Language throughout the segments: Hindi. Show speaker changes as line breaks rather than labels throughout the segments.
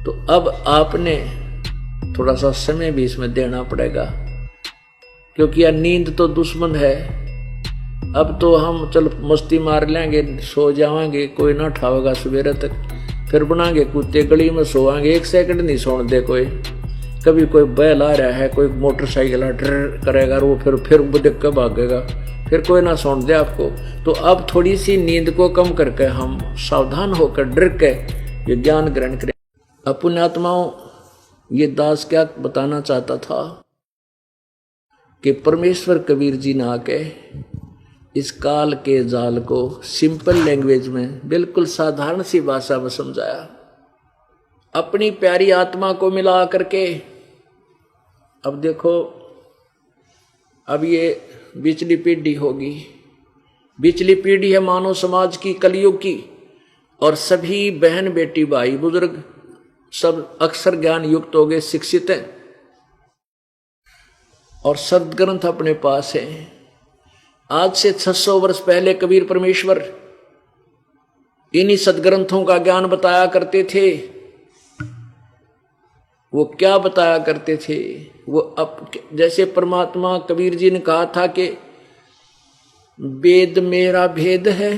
तो अब आपने थोड़ा सा समय भी इसमें देना पड़ेगा, क्योंकि यार नींद तो दुश्मन है। अब तो हम चलो मस्ती मार लेंगे, सो जाएंगे, कोई ना उठावेगा सवेरे तक, फिर बनाएंगे कुत्ते गली में सोएंगे, 1 सेकंड नहीं सोने दे कोई। कभी कोई बैल आ रहा है, कोई मोटरसाइकिल ड्र करेगा, वो फिर देख के भागेगा, फिर कोई ना सोने दे आपको। तो अब थोड़ी सी नींद को कम करके हम सावधान होकर डर के ये ज्ञान ग्रहण करें। अपने आत्माओं, ये दास क्या बताना चाहता था कि परमेश्वर कबीर जी ने आके इस काल के जाल को सिंपल लैंग्वेज में, बिल्कुल साधारण सी भाषा में समझाया। अपनी प्यारी आत्मा को मिला करके, अब देखो, अब ये बिचली पीढ़ी होगी, बिचली पीढ़ी है मानव समाज की, कलयुग की, और सभी बहन बेटी भाई बुजुर्ग सब अक्षर ज्ञान युक्त हो गए, शिक्षित हैं, और सदग्रंथ अपने पास है। आज से 600 वर्ष पहले कबीर परमेश्वर इन्हीं सदग्रंथों का ज्ञान बताया करते थे। वो क्या बताया करते थे? वो अब जैसे परमात्मा कबीर जी ने कहा था कि वेद मेरा भेद है,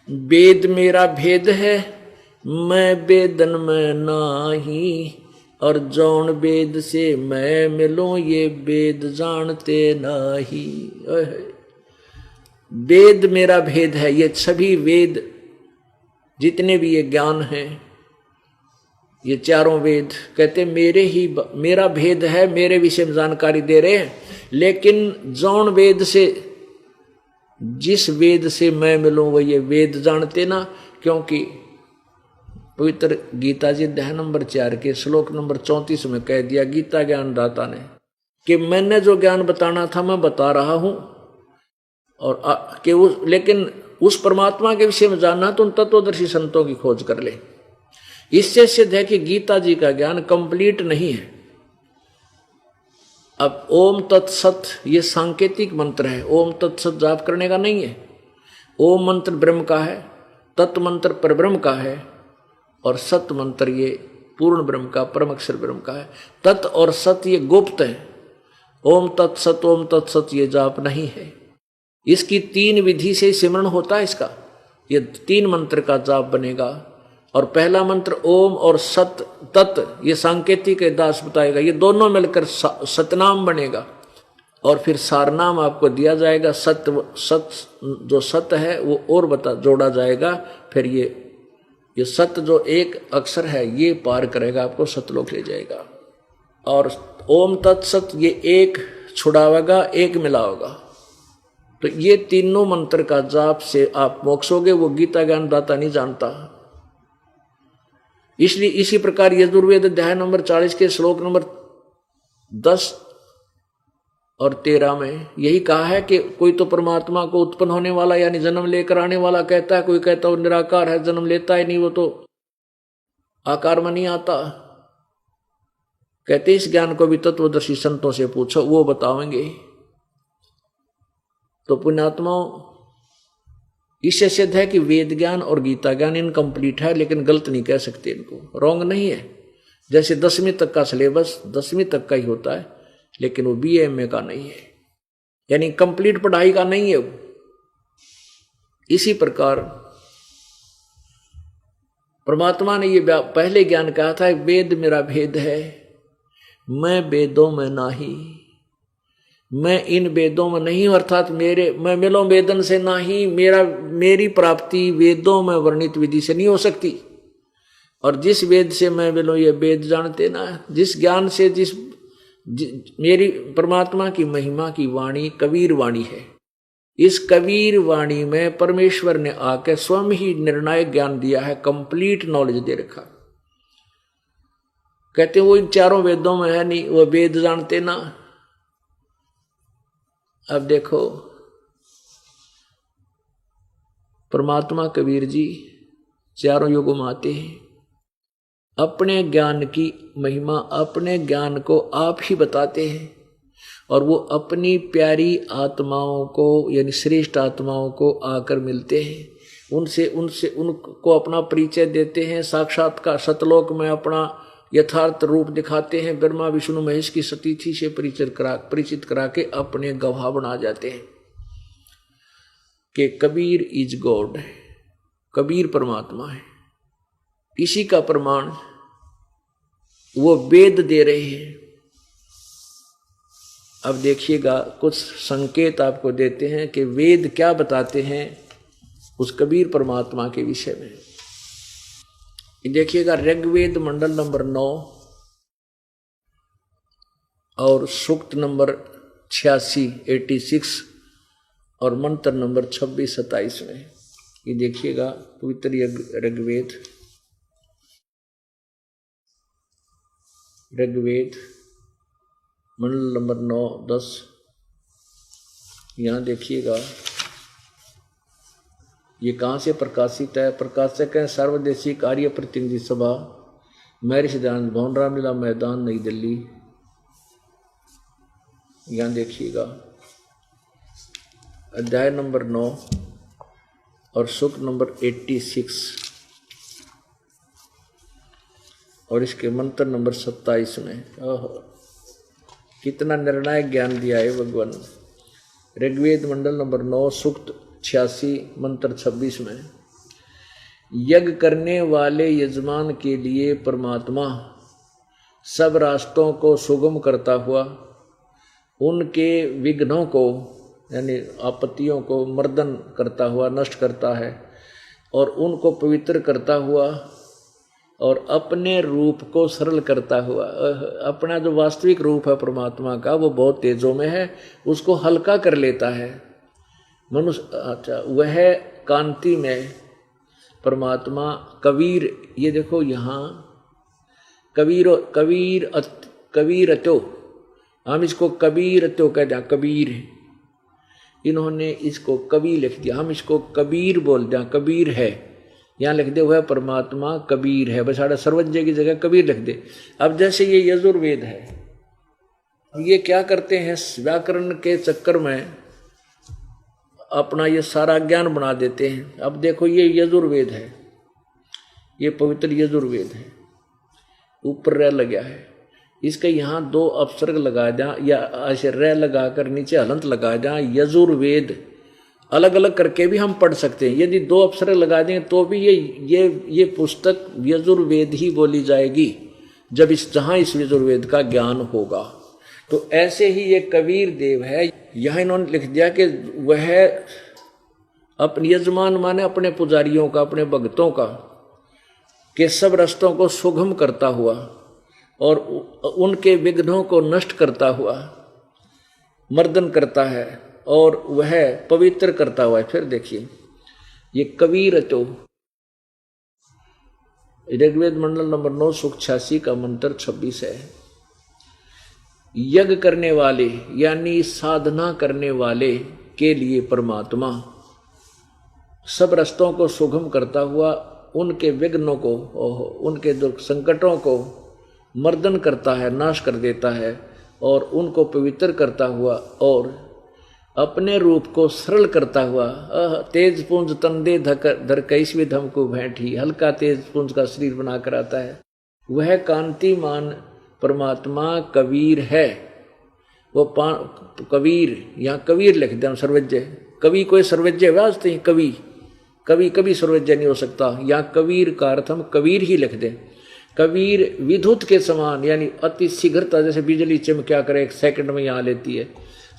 वेद मेरा भेद है, मैं वेदन में नाही, और जौन वेद से मैं मिलूं ये वेद जानते नाही। वेद मेरा भेद है, ये सभी वेद जितने भी ये ज्ञान हैं, ये चारों वेद कहते मेरा भेद है, मेरे विषय में जानकारी दे रहे हैं। लेकिन जौन वेद से, जिस वेद से मैं मिलूं वो ये वेद जानते ना, क्योंकि पवित्र गीता जी अध्याय नंबर 4 के श्लोक नंबर 34 में कह दिया गीता ज्ञान दाता ने कि मैंने जो ज्ञान बताना था मैं बता रहा हूं, और लेकिन उस परमात्मा के विषय में जानना तो उन तत्वदर्शी संतों की खोज कर ले। इससे सिद्ध है कि गीता जी का ज्ञान कंप्लीट नहीं है। अब ओम तत्सत ये सांकेतिक मंत्र है, ओम तत्सत जाप करने का नहीं है। ओम मंत्र ब्रह्म का है, तत् मंत्र परब्रह्म का है, और सत मंत्र ये पूर्ण ब्रह्म का, परम अक्षर ब्रह्म का है। तत् और सत ये गुप्त है। ओम तत्सत ये जाप नहीं है। इसकी 3 विधि से सिमरण होता है इसका, ये 3 मंत्र का जाप बनेगा। और पहला मंत्र ओम और सत तत् ये सांकेतिक दास बताएगा, ये दोनों मिलकर सतनाम बनेगा, और फिर सारनाम आपको दिया जाएगा। सत जो सत है वो और जोड़ा जाएगा, फिर ये सत जो एक अक्षर है ये पार करेगा, आपको सतलोक ले जाएगा। और ओम तत्सत ये एक छुड़ावेगा, एक मिलावेगा। तो ये तीनों मंत्र का जाप से आप मोक्ष होगे, वो गीता ज्ञान दाता नहीं जानता। इसलिए इसी प्रकार यजुर्वेद अध्याय नंबर 40 के श्लोक नंबर 10 और 13 में यही कहा है कि कोई तो परमात्मा को उत्पन्न होने वाला यानी जन्म लेकर आने वाला कहता है, कोई कहता है वो निराकार है, जन्म लेता ही नहीं, वो तो आकार में नहीं आता। कहते इस ज्ञान को भी तत्वदर्शी संतों से पूछो, वो बतावेंगे। तो पुण्यात्माओं, इससे सिद्ध है कि वेद ज्ञान और गीता ज्ञान इनकम्प्लीट है, लेकिन गलत नहीं कह सकते, इनको रॉन्ग नहीं है। जैसे 10वीं तक का सिलेबस 10वीं तक का ही होता है, लेकिन वो BA का नहीं है, यानी कंप्लीट पढ़ाई का नहीं है वो। इसी प्रकार परमात्मा ने ये पहले ज्ञान कहा था, वेद मेरा भेद है, मैं वेदों में नाही, मैं इन वेदों में नहीं, अर्थात मैं मिलो वेदन से नाही, मेरी प्राप्ति वेदों में वर्णित विधि से नहीं हो सकती। और जिस वेद से मैं मिलो ये वेद जानते ना, जिस ज्ञान से मेरी परमात्मा की महिमा की वाणी कबीर वाणी है। इस कबीर वाणी में परमेश्वर ने आके स्वयं ही निर्णायक ज्ञान दिया है, कंप्लीट नॉलेज दे रखा। कहते वो इन चारों वेदों में है नहीं, वो वेद जानते ना। अब देखो परमात्मा कबीर जी चारों युगों में आते हैं, अपने ज्ञान की महिमा, अपने ज्ञान को आप ही बताते हैं, और वो अपनी प्यारी आत्माओं को यानी श्रेष्ठ आत्माओं को आकर मिलते हैं उनसे उनसे उनको अपना परिचय देते हैं, साक्षात्कार सतलोक में अपना यथार्थ रूप दिखाते हैं, ब्रह्मा विष्णु महेश की सतीथि से परिचित करा के अपने गवाह बना जाते हैं कि कबीर इज गॉड, कबीर परमात्मा है। इसी का प्रमाण वो वेद दे रहे हैं। अब देखिएगा कुछ संकेत आपको देते हैं कि वेद क्या बताते हैं उस कबीर परमात्मा के विषय में। देखिएगा ऋग्वेद मंडल नंबर 9 और सूक्त नंबर 86 और मंत्र नंबर 26-27 में। ये देखिएगा पवित्र ऋग्वेद मंडल नंबर 9-10। यहाँ देखिएगा ये कहाँ से प्रकाशित है। प्रकाशक है सर्वदेशी कार्य प्रतिनिधि सभा, मैरिज सिद्धांत भवन, रामलीला मैदान, नई दिल्ली। यहाँ देखिएगा अध्याय नंबर 9 और सूक्त नंबर 86 और इसके मंत्र नंबर 27 में। कितना निर्णायक ज्ञान दिया है भगवान। ऋग्वेद मंडल नंबर 9 सूक्त 86 मंत्र 26 में, यज्ञ करने वाले यजमान के लिए परमात्मा सब रास्तों को सुगम करता हुआ उनके विघ्नों को यानी आपत्तियों को मर्दन करता हुआ नष्ट करता है और उनको पवित्र करता हुआ और अपने रूप को सरल करता हुआ। अपना जो वास्तविक रूप है परमात्मा का वो बहुत तेजों में है, उसको हल्का कर लेता है मनुष्य। अच्छा, वह कांति में परमात्मा कबीर। ये देखो यहाँ कबीरतो, हम इसको कबीरतो कहते हैं, कबीर। इन्होंने इसको कबीर लिख दिया, हम इसको कबीर बोल दें, कबीर है। यहाँ लिख दे हुआ परमात्मा कबीर है, बस साढ़ा सर्वज्ञ की जगह कबीर लिख दे। अब जैसे ये यजुर्वेद है, ये क्या करते हैं व्याकरण के चक्कर में अपना ये सारा ज्ञान बना देते हैं। अब देखो ये यजुर्वेद है, ये पवित्र यजुर्वेद है, ऊपर रह लगा है, इसके यहाँ 2 अपसर्ग लगा दें या ऐसे रह लगा कर नीचे हलंत लगा दें। यजुर्वेद अलग अलग करके भी हम पढ़ सकते हैं। यदि 2 अपसर्ग लगा दें तो भी ये पुस्तक यजुर्वेद ही बोली जाएगी जब जहाँ इस यजुर्वेद का ज्ञान होगा। तो ऐसे ही ये कबीर देव है। यहाँ इन्होंने लिख दिया कि वह अपने यजमान माने अपने पुजारियों का, अपने भक्तों का के सब रास्तों को सुगम करता हुआ और उनके विघ्नों को नष्ट करता हुआ मर्दन करता है और वह पवित्र करता हुआ है। फिर देखिए ये कबीर तो ऋग्वेद मंडल नंबर 9 सूक्त 86 का मंत्र 26 है। यज्ञ करने वाले यानी साधना करने वाले के लिए परमात्मा सब रास्तों को सुगम करता हुआ उनके विघ्नों को, उनके दुख संकटों को मर्दन करता है, नाश कर देता है और उनको पवित्र करता हुआ और अपने रूप को सरल करता हुआ। तेज पुंज तंदे धर कैसवी धम को भेंटी, हल्का तेज पुंज का शरीर बनाकर आता है। वह कांतिमान परमात्मा कबीर है। वो कबीर, यहाँ कबीर लिख दे, सर्वज्ञ। कवि कोई सर्वज्ञ वास्ते ही कभी सर्वज्ञ नहीं हो सकता। यहाँ कबीर का अर्थ हम कबीर ही लिख दें। कबीर विद्युत के समान यानी अति शीघ्रता, जैसे बिजली चमक्या करे 1 सेकंड में यहाँ लेती है,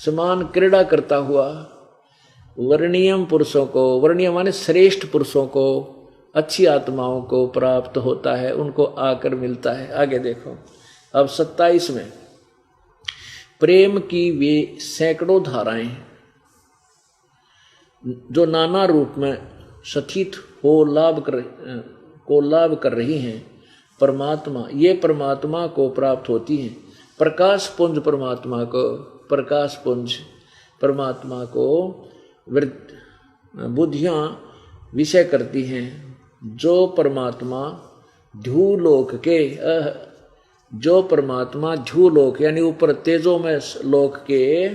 समान क्रीड़ा करता हुआ वर्णीयम पुरुषों को, वर्णीय माने श्रेष्ठ पुरुषों को, अच्छी आत्माओं को प्राप्त होता है, उनको आकर मिलता है। आगे देखो अब 27 में, प्रेम की वे सैकड़ों धाराएं जो नाना रूप में सथित हो लाभ कर रही हैं परमात्मा, ये परमात्मा को प्राप्त होती हैं। प्रकाश पुंज परमात्मा को बुद्धियां विषय करती हैं। जो परमात्मा ध्यूलोक यानी ऊपर तेजों में लोक के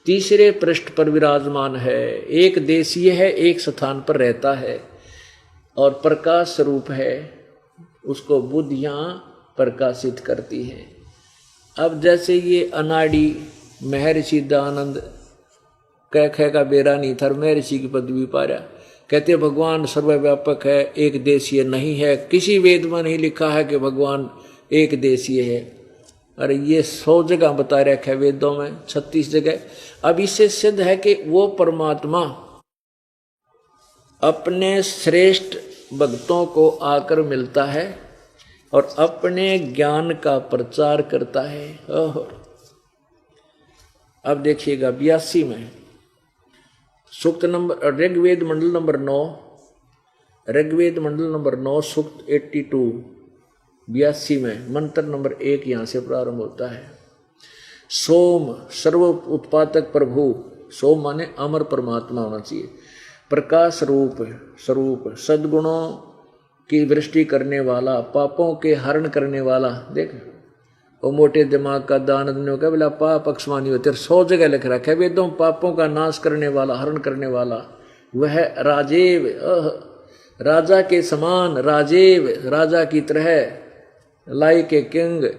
तीसरे पृष्ठ पर विराजमान है, एक देशीय है, एक स्थान पर रहता है और प्रकाश स्वरूप है, उसको बुद्धियां प्रकाशित करती है। अब जैसे ये अनाड़ी महर्षि दयानंद कह का बेरा नहीं था, महर्षि की पदवी पाया, कहते भगवान सर्वव्यापक है, एक देशीय नहीं है, किसी वेद में नहीं लिखा है कि भगवान एक देशीय है। अरे ये 100 जगह बता रखा है वेदों में, 36 जगह। अब इससे सिद्ध है कि वो परमात्मा अपने श्रेष्ठ भक्तों को आकर मिलता है और अपने ज्ञान का प्रचार करता है। अब देखिएगा 82 में सूक्त नंबर, ऋग्वेद मंडल नंबर 9, ऋग्वेद मंडल नंबर 9 सूक्त 82 82 में मंत्र नंबर 1 यहाँ से प्रारंभ होता है। सोम सर्व उत्पादक प्रभु, सोम माने अमर परमात्मा होना चाहिए, प्रकाश रूप स्वरूप, सद्गुणों की वृष्टि करने वाला, पापों के हरण करने वाला। देख वो मोटे दिमाग का दान का बोला पाप अक्षमानी होते, 100 जगह लिख रखा है वेदों, पापों का नाश करने वाला, हरण करने वाला, वह राजेव, राजा के समान, राजेव राजा की तरह, लाइक ए किंग,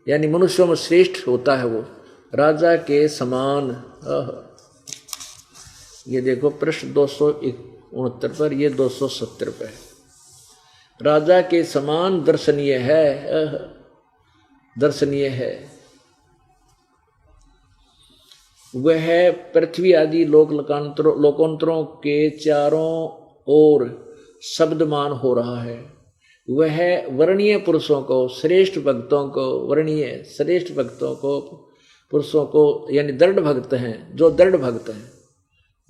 यानी मनुष्यों में श्रेष्ठ होता है वो, राजा के समान। ये देखो पृष्ठ 269 पर, ये 270 पे, राजा के समान दर्शनीय है, दर्शनीय है। वह पृथ्वी आदि लोकांतरों के चारों ओर शब्दमान हो रहा है। वह वर्णीय पुरुषों को, श्रेष्ठ भक्तों को, वर्णीय श्रेष्ठ भक्तों को, पुरुषों को, यानी दृढ़ भक्त हैं, जो दृढ़ भक्त हैं,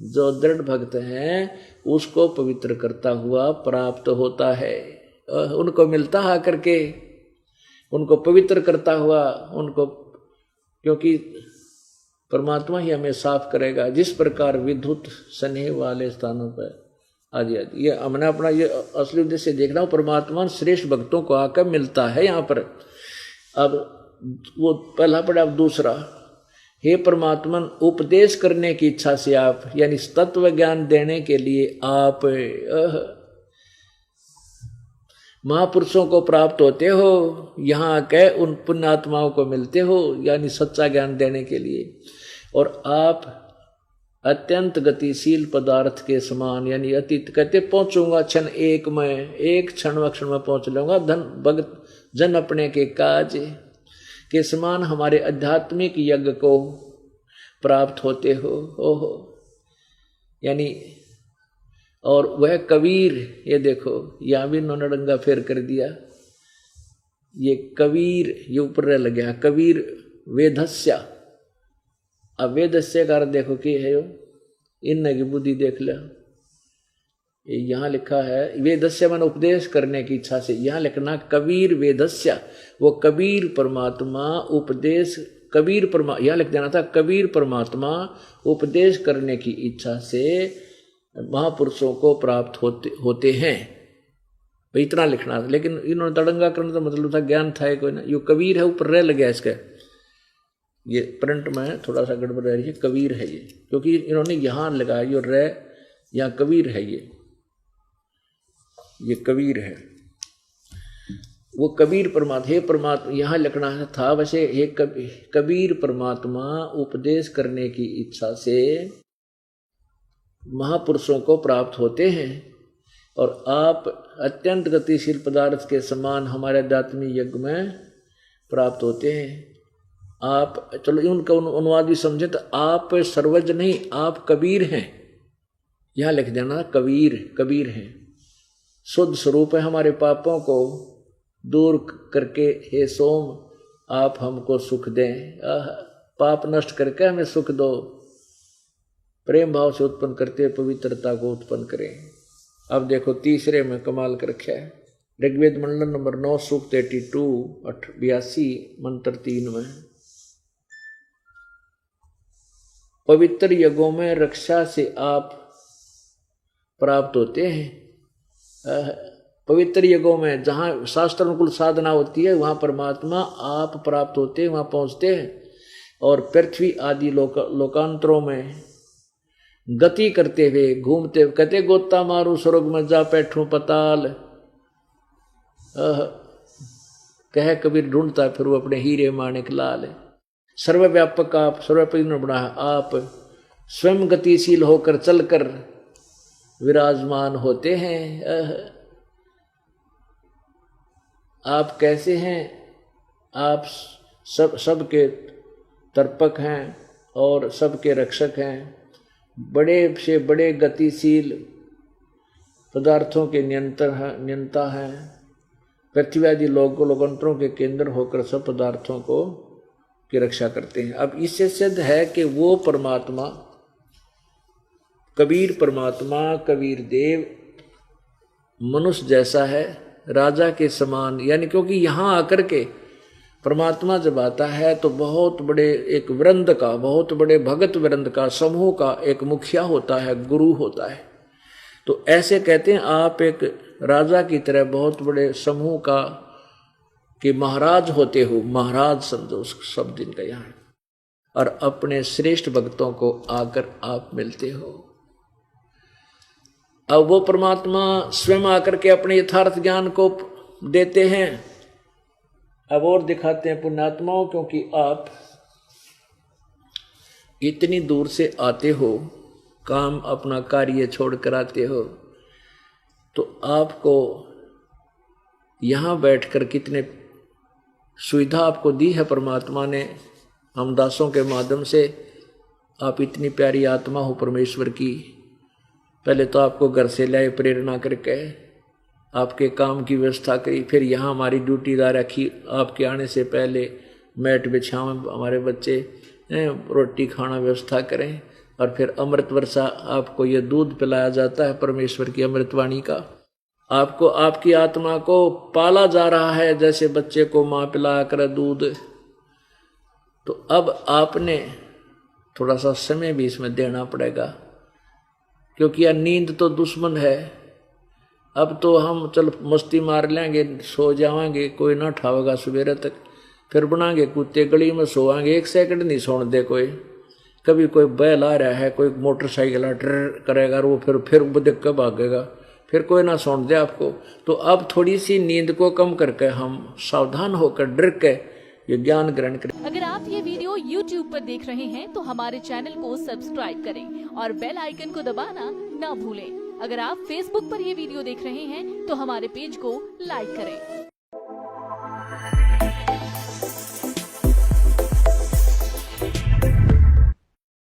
जो दृढ़ भक्त हैं उसको पवित्र करता हुआ प्राप्त होता है। उनको मिलता है करके, उनको पवित्र करता हुआ, उनको, क्योंकि परमात्मा ही हमें साफ करेगा। जिस प्रकार विद्युत स्नेह वाले स्थानों पर आदि आदि, ये हमने अपना ये असली उद्देश्य देख रहा हूँ, परमात्मा श्रेष्ठ भक्तों को आकर मिलता है यहाँ पर। अब वो पहला पड़ा, अब दूसरा, हे परमात्मा उपदेश करने की इच्छा से आप, यानी तत्व ज्ञान देने के लिए आप महापुरुषों को प्राप्त होते हो, यहाँ के उन पुण्यात्माओं को मिलते हो, यानी सच्चा ज्ञान देने के लिए। और आप अत्यंत गतिशील पदार्थ के समान, यानी अतीत कहते पहुंचूंगा क्षण एक में, एक क्षण में पहुंच लूंगा, धन भगत जन अपने के काज के समान हमारे आध्यात्मिक यज्ञ को प्राप्त होते हो। ओहो, यानी और वह कबीर, ये देखो यहाँ भी इन्होंने डंगा फेर कर दिया, ये कबीर, ये ऊपर लग गया कबीर वेदस्या। अब वेदस्य का अर्थ देखो कि है, इन की बुद्धि देख लो, यहाँ लिखा है वेदस्य मन उपदेश करने की इच्छा से, यहाँ लिखना कबीर वेदस्य, वो कबीर परमात्मा उपदेश, कबीर परमा, यहाँ लिख देना था कबीर परमात्मा उपदेश करने की इच्छा से महापुरुषों को प्राप्त होते हैं, इतना लिखना था। लेकिन इन्होंने तड़ंगा करने का मतलब था ज्ञान था कोई ना, यो कबीर है, ऊपर रह लग गया इसका, ये प्रिंट में थोड़ा सा गड़बड़ रह रही है, कबीर है ये, क्योंकि इन्होंने यहाँ लगाया यो रह, यहाँ कबीर है, ये कबीर है, वो कबीर परमात्मा, हे परमात्मा यहाँ लिखना था वैसे, हे कबीर परमात्मा उपदेश करने की इच्छा से महापुरुषों को प्राप्त होते हैं और आप अत्यंत गतिशील पदार्थ के समान हमारे आध्यात्मिक यज्ञ में प्राप्त होते हैं। आप, चलो उनका अनुवाद भी समझे तो, आप सर्वज्ञ नहीं, आप कबीर हैं, यहाँ लिख देना कबीर, कबीर हैं, शुद्ध स्वरूप है, हमारे पापों को दूर करके हे सोम आप हमको सुख दें, पाप नष्ट करके हमें सुख दो, प्रेम भाव से उत्पन्न करते पवित्रता को उत्पन्न करें। अब देखो तीसरे में कमाल कर रखा है, ऋग्वेद मंडल नंबर 9 सूक्त 82 मंत्र 3 में, पवित्र यज्ञों में रक्षा से आप प्राप्त होते हैं। पवित्र यज्ञों में जहाँ शास्त्र अनुकूल साधना होती है वहाँ परमात्मा आप प्राप्त होते हैं, वहाँ पहुँचते हैं। और पृथ्वी आदि लोकांतरों में गति करते हुए घूमते, कहते गोता मारू स्वर्ग में जा बैठूं पताल, कह कबीर ढूंढता फिर वो अपने हीरे माणिक लाल। सर्वव्यापक आप, सर्वव्यापक ने बना आप, स्वयं गतिशील होकर चलकर विराजमान होते हैं। आप कैसे हैं? आप सबके तर्पक हैं और सबके रक्षक हैं, बड़े से बड़े गतिशील पदार्थों के नियंता हैं, पृथ्वी आदि लोकांतरों के केंद्र होकर सब पदार्थों को की रक्षा करते हैं। अब इससे सिद्ध है कि वो परमात्मा, कबीर परमात्मा, कबीर देव मनुष्य जैसा है, राजा के समान, यानी क्योंकि यहाँ आकर के परमात्मा जब आता है तो बहुत बड़े एक वृंद का, बहुत बड़े भगत वृंद का, समूह का एक मुखिया होता है, गुरु होता है। तो ऐसे कहते हैं आप एक राजा की तरह बहुत बड़े समूह का कि महाराज होते हो, महाराज समझो उस शब्द इनका यहाँ, और अपने श्रेष्ठ भक्तों को आकर आप मिलते हो। अब वो परमात्मा स्वयं आकर के अपने यथार्थ ज्ञान को देते हैं, अब और दिखाते हैं पुण्यात्माओं, क्योंकि आप इतनी दूर से आते हो, काम अपना कार्य छोड़ कर आते हो, तो आपको यहाँ बैठकर कितने सुविधा आपको दी है परमात्मा ने, हम दासों के माध्यम से। आप इतनी प्यारी आत्मा हो परमेश्वर की, पहले तो आपको घर से लाए प्रेरणा करके, आपके काम की व्यवस्था करी, फिर यहाँ हमारी ड्यूटीदार रखी, आपके आने से पहले मैट बिछाएं, हमारे बच्चे रोटी खाना व्यवस्था करें, और फिर अमृत वर्षा आपको ये दूध पिलाया जाता है परमेश्वर की अमृतवाणी का। आपको आपकी आत्मा को पाला जा रहा है जैसे बच्चे को माँ पिलाया करे दूध। तो अब आपने थोड़ा सा समय भी इसमें देना पड़ेगा, क्योंकि यह नींद तो दुश्मन है। अब तो हम चल मस्ती मार लेंगे, सो जाएंगे, कोई ना उठावेगा सवेरे तक, फिर बनाएंगे कुत्ते गली में सोएंगे, 1 सेकंड नहीं सोने दे कोई। कभी कोई बैल आ रहा है, कोई मोटरसाइकिल ट्र करेगा, वो फिर देख कर भागेगा, फिर कोई ना सोने दे आपको। तो अब थोड़ी सी नींद को कम करके हम सावधान होकर डर के ये ज्ञान ग्रहण करें।
अगर आप ये वीडियो YouTube पर देख रहे हैं तो हमारे चैनल को सब्सक्राइब करें और बेल आइकन को दबाना ना भूलें। अगर आप Facebook पर ये वीडियो देख रहे हैं तो हमारे पेज को लाइक करें।